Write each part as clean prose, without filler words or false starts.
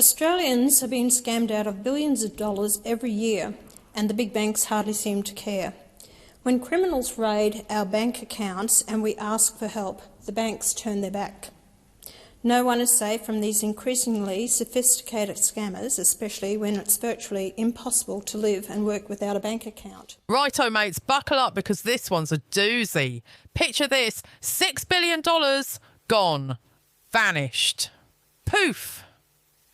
Australians are being scammed out of billions of dollars every year, and the big banks hardly seem to care. When criminals raid our bank accounts and we ask for help, the banks turn their back. No one is safe from these increasingly sophisticated scammers, especially when it's virtually impossible to live and work without a bank account. Righto, mates, buckle up because this one's a doozy. Picture this, $6 billion gone, vanished, poof.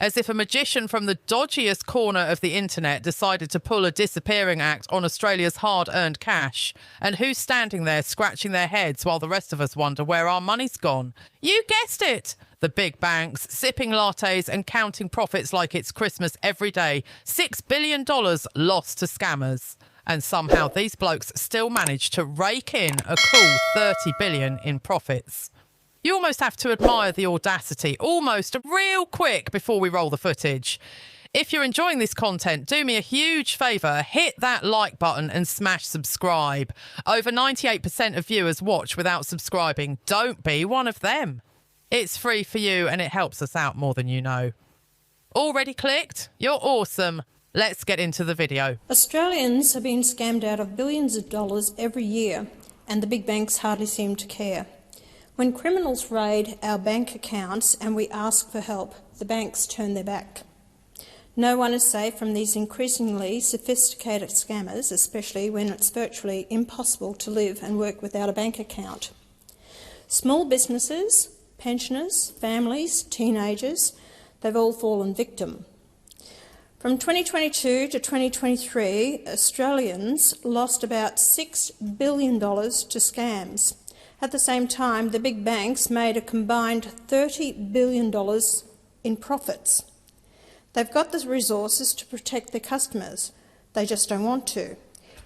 As if a magician from the dodgiest corner of the internet decided to pull a disappearing act on Australia's hard-earned cash. And who's standing there scratching their heads while the rest of us wonder where our money's gone? You guessed it! The big banks, sipping lattes and counting profits like it's Christmas every day. $6 billion lost to scammers. And somehow these blokes still managed to rake in a cool $30 billion in profits. You almost have to admire the audacity, almost real quick before we roll the footage. If you're enjoying this content, do me a huge favour, hit that like button and smash subscribe. Over 98% of viewers watch without subscribing. Don't be one of them. It's free for you and it helps us out more than you know. Already clicked? You're awesome. Let's get into the video. Australians are being scammed out of billions of dollars every year, and the big banks hardly seem to care. When criminals raid our bank accounts and we ask for help, the banks turn their back. No one is safe from these increasingly sophisticated scammers, especially when it's virtually impossible to live and work without a bank account. Small businesses, pensioners, families, teenagers, they've all fallen victim. From 2022 to 2023, Australians lost about $6 billion to scams. At the same time, the big banks made a combined $30 billion in profits. They've got the resources to protect their customers. They just don't want to.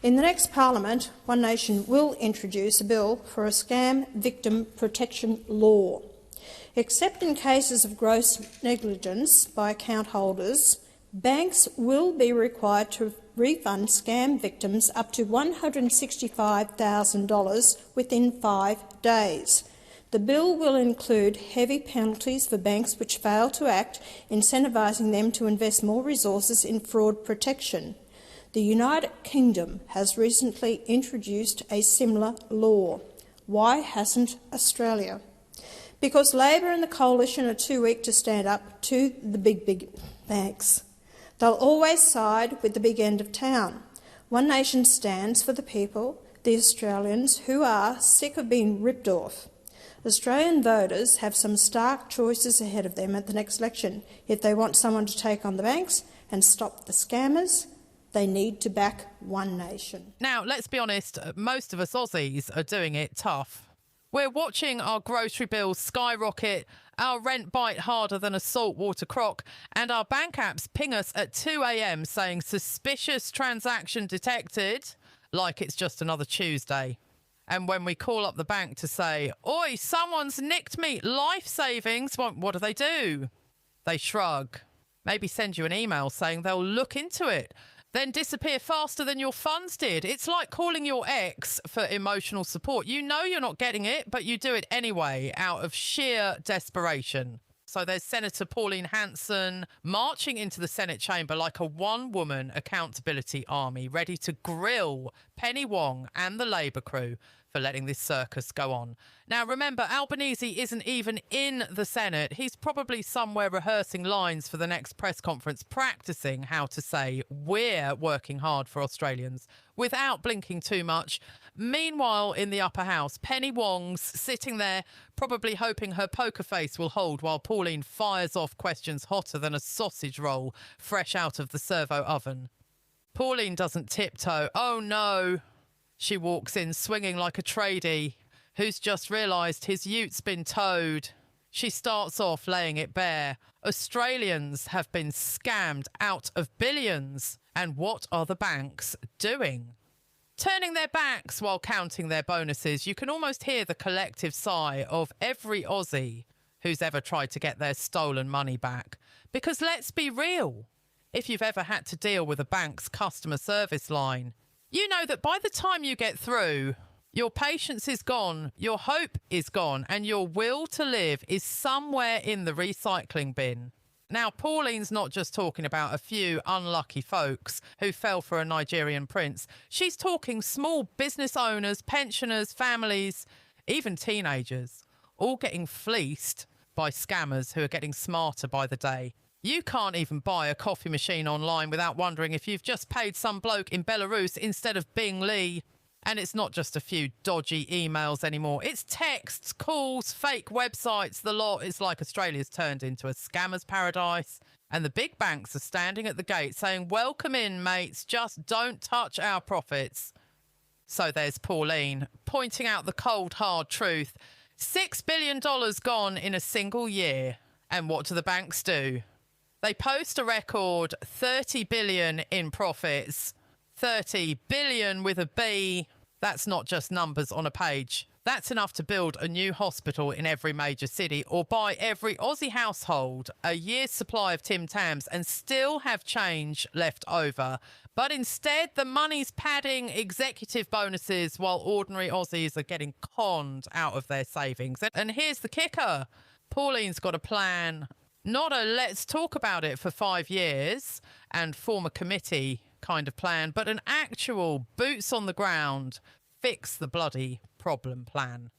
In the next Parliament, One Nation will introduce a bill for a scam victim protection law. Except in cases of gross negligence by account holders, banks will be required to refund scam victims up to $165,000 within 5 days. The bill will include heavy penalties for banks which fail to act, incentivising them to invest more resources in fraud protection. The United Kingdom has recently introduced a similar law. Why hasn't Australia? Because Labor and the Coalition are too weak to stand up to the big banks. They'll always side with the big end of town. One Nation stands for the people, the Australians, who are sick of being ripped off. Australian voters have some stark choices ahead of them at the next election. If they want someone to take on the banks and stop the scammers, they need to back One Nation. Now, let's be honest, most of us Aussies are doing it tough. We're watching our grocery bills skyrocket, our rent bite harder than a saltwater croc, and our bank apps ping us at 2 a.m. saying suspicious transaction detected, like it's just another Tuesday. And when we call up the bank to say, "Oi, someone's nicked me, life savings," what do? They shrug. Maybe send you an email saying they'll look into it, then disappear faster than your funds did. It's like calling your ex for emotional support. You know you're not getting it, but you do it anyway out of sheer desperation. So there's Senator Pauline Hanson marching into the Senate chamber like a one-woman accountability army, ready to grill Penny Wong and the Labour crew for letting this circus go on. Now, remember, Albanese isn't even in the Senate. He's probably somewhere rehearsing lines for the next press conference, practising how to say, "We're working hard for Australians," without blinking too much. Meanwhile, in the upper house, Penny Wong's sitting there, probably hoping her poker face will hold while Pauline fires off questions hotter than a sausage roll fresh out of the servo oven. Pauline doesn't tiptoe. Oh, no. She walks in swinging like a tradie who's just realised his ute's been towed. She starts off laying it bare. Australians have been scammed out of billions. And what are the banks doing? Turning their backs while counting their bonuses. You can almost hear the collective sigh of every Aussie who's ever tried to get their stolen money back. Because let's be real, if you've ever had to deal with a bank's customer service line, you know that by the time you get through, your patience is gone, your hope is gone, and your will to live is somewhere in the recycling bin. Now, Pauline's not just talking about a few unlucky folks who fell for a Nigerian prince. She's talking small business owners, pensioners, families, even teenagers, all getting fleeced by scammers who are getting smarter by the day. You can't even buy a coffee machine online without wondering if you've just paid some bloke in Belarus instead of Bing Lee. And it's not just a few dodgy emails anymore. It's texts, calls, fake websites. The lot is like Australia's turned into a scammer's paradise. And the big banks are standing at the gate saying, welcome in, mates, just don't touch our profits. So there's Pauline pointing out the cold, hard truth. $6 billion gone in a single year. And what do the banks do? They post a record 30 billion in profits. 30 billion with a B. That's not just numbers on a page. That's enough to build a new hospital in every major city or buy every Aussie household a year's supply of Tim Tams and still have change left over. But instead, the money's padding executive bonuses while ordinary Aussies are getting conned out of their savings. And here's the kicker. Pauline's got a plan. Not a let's talk about it for 5 years and form a committee kind of plan, but an actual boots on the ground, fix the bloody problem plan.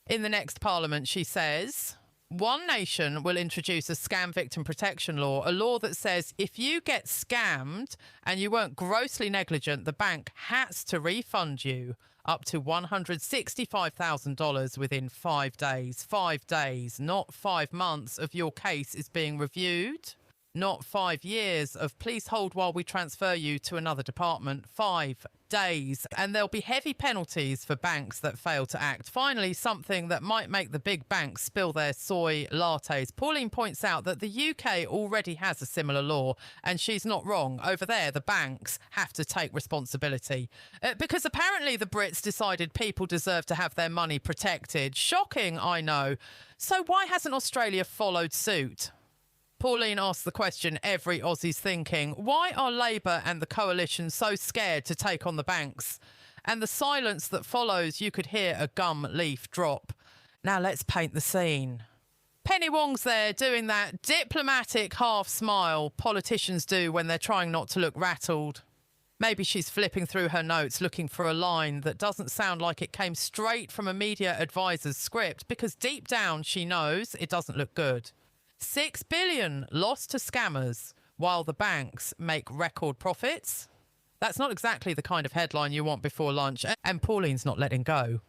In the next parliament, she says, one nation will introduce a scam victim protection law, a law that says if you get scammed and you weren't grossly negligent, the bank has to refund you up to $165,000 within 5 days. 5 days, not 5 months of your case is being reviewed. Not 5 years of please hold while we transfer you to another department. 5 days. And there'll be heavy penalties for banks that fail to act. Finally, something that might make the big banks spill their soy lattes. Pauline points out that the UK already has a similar law, and she's not wrong. Over there, the banks have to take responsibility. Because apparently the Brits decided people deserve to have their money protected. Shocking, I know. So why hasn't Australia followed suit? Pauline asks the question every Aussie's thinking. Why are Labour and the coalition so scared to take on the banks? And the silence that follows, you could hear a gum leaf drop. Now let's paint the scene. Penny Wong's there doing that diplomatic half smile politicians do when they're trying not to look rattled. Maybe she's flipping through her notes looking for a line that doesn't sound like it came straight from a media advisor's script, because deep down she knows it doesn't look good. 6 billion lost to scammers while the banks make record profits. That's not exactly the kind of headline you want before lunch, and Pauline's not letting go.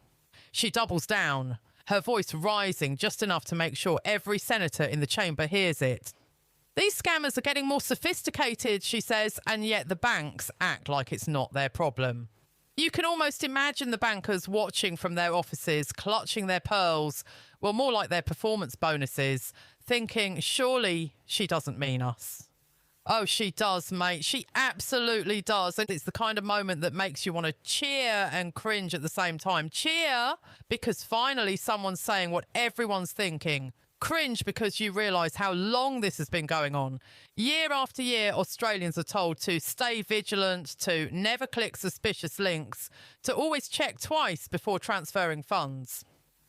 She doubles down, her voice rising just enough to make sure every senator in the chamber hears it. These scammers are getting more sophisticated, she says, and yet the banks act like it's not their problem. You can almost imagine the bankers watching from their offices, clutching their pearls, well, more like their performance bonuses, thinking, surely she doesn't mean us. Oh, she does, mate. She absolutely does. And it's the kind of moment that makes you want to cheer and cringe at the same time. Cheer because finally someone's saying what everyone's thinking. Cringe because you realise how long this has been going on. Year after year, Australians are told to stay vigilant, to never click suspicious links, to always check twice before transferring funds.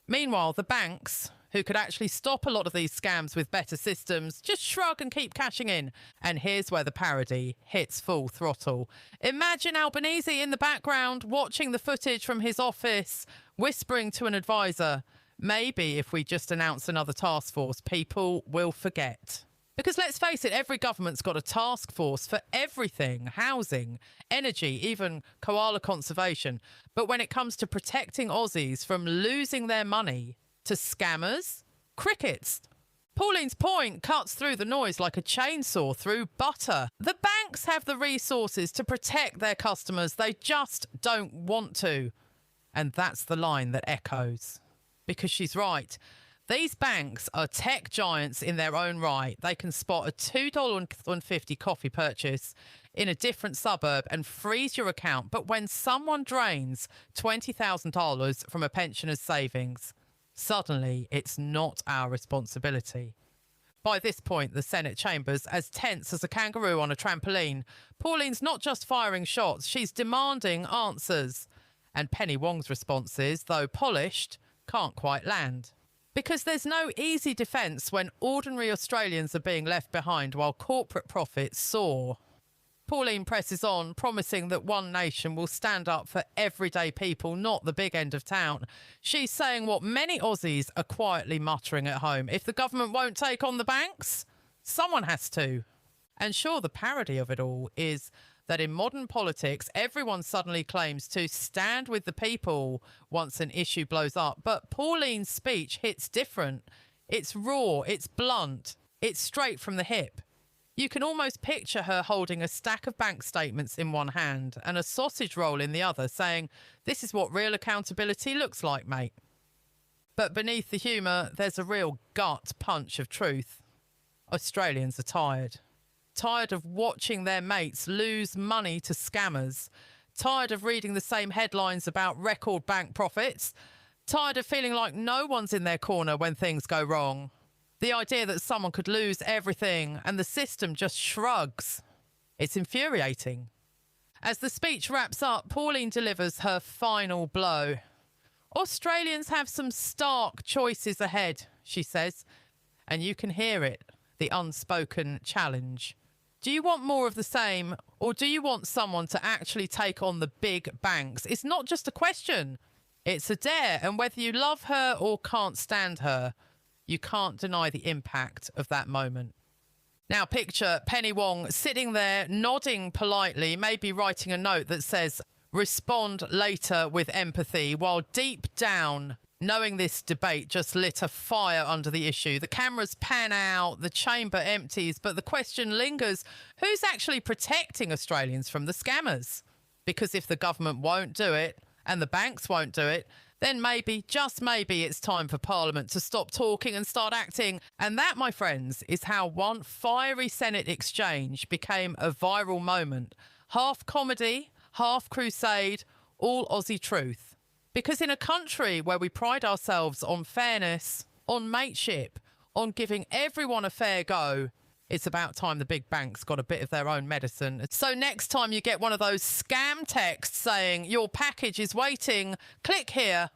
Meanwhile, the banks, who could actually stop a lot of these scams with better systems, just shrug and keep cashing in. And here's where the parody hits full throttle. Imagine Albanese in the background, watching the footage from his office, whispering to an advisor, maybe if we just announce another task force, people will forget. Because let's face it, every government's got a task force for everything, housing, energy, even koala conservation. But when it comes to protecting Aussies from losing their money to scammers, crickets. Pauline's point cuts through the noise like a chainsaw through butter. The banks have the resources to protect their customers. They just don't want to. And that's the line that echoes. Because she's right. These banks are tech giants in their own right. They can spot a $2.50 coffee purchase in a different suburb and freeze your account. But when someone drains $20,000 from a pensioner's savings, suddenly it's not our responsibility. By this point, the Senate chamber's as tense as a kangaroo on a trampoline. Pauline's not just firing shots, she's demanding answers. And Penny Wong's responses, though polished, can't quite land. Because there's no easy defence when ordinary Australians are being left behind while corporate profits soar. Pauline presses on, promising that One Nation will stand up for everyday people, not the big end of town. She's saying what many Aussies are quietly muttering at home. If the government won't take on the banks, someone has to. And sure, the parody of it all is that in modern politics, everyone suddenly claims to stand with the people once an issue blows up. But Pauline's speech hits different. It's raw, it's blunt, it's straight from the hip. You can almost picture her holding a stack of bank statements in one hand and a sausage roll in the other, saying, "This is what real accountability looks like, mate." But beneath the humour, there's a real gut punch of truth. Australians are tired. Tired of watching their mates lose money to scammers. Tired of reading the same headlines about record bank profits. Tired of feeling like no one's in their corner when things go wrong. The idea that someone could lose everything and the system just shrugs. It's infuriating. As the speech wraps up, Pauline delivers her final blow. Australians have some stark choices ahead, she says, and you can hear it, the unspoken challenge. Do you want more of the same, or do you want someone to actually take on the big banks? It's not just a question. It's a dare, and whether you love her or can't stand her, you can't deny the impact of that moment. Now picture Penny Wong sitting there, nodding politely, maybe writing a note that says, "Respond later with empathy," while deep down, knowing this debate just lit a fire under the issue. The cameras pan out, the chamber empties, but the question lingers, who's actually protecting Australians from the scammers? Because if the government won't do it and the banks won't do it, then maybe, just maybe, it's time for Parliament to stop talking and start acting. And that, my friends, is how one fiery Senate exchange became a viral moment. Half comedy, half crusade, all Aussie truth. Because in a country where we pride ourselves on fairness, on mateship, on giving everyone a fair go, it's about time the big banks got a bit of their own medicine. So next time you get one of those scam texts saying your package is waiting, click here.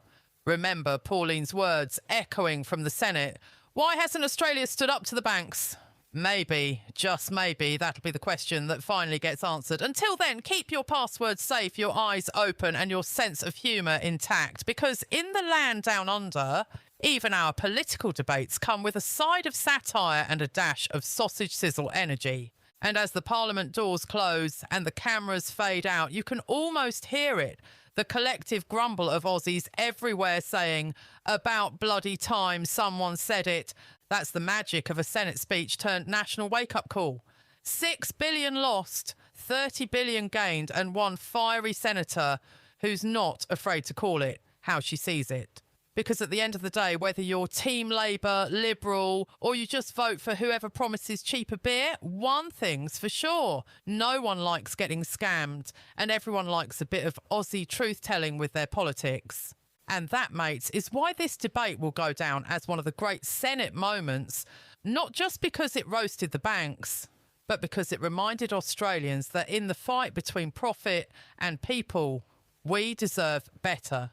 Remember Pauline's words echoing from the Senate. Why hasn't Australia stood up to the banks? Maybe, just maybe, that'll be the question that finally gets answered. Until then, keep your passwords safe, your eyes open and your sense of humour intact. Because in the land down under, even our political debates come with a side of satire and a dash of sausage sizzle energy. And as the Parliament doors close and the cameras fade out, you can almost hear it. The collective grumble of Aussies everywhere saying, "About bloody time someone said it." That's the magic of a Senate speech turned national wake-up call. 6 billion lost, 30 billion gained, and one fiery senator who's not afraid to call it how she sees it. Because at the end of the day, whether you're Team Labour, Liberal, or you just vote for whoever promises cheaper beer, one thing's for sure. No one likes getting scammed, and everyone likes a bit of Aussie truth-telling with their politics. And that, mates, is why this debate will go down as one of the great Senate moments, not just because it roasted the banks, but because it reminded Australians that in the fight between profit and people, we deserve better.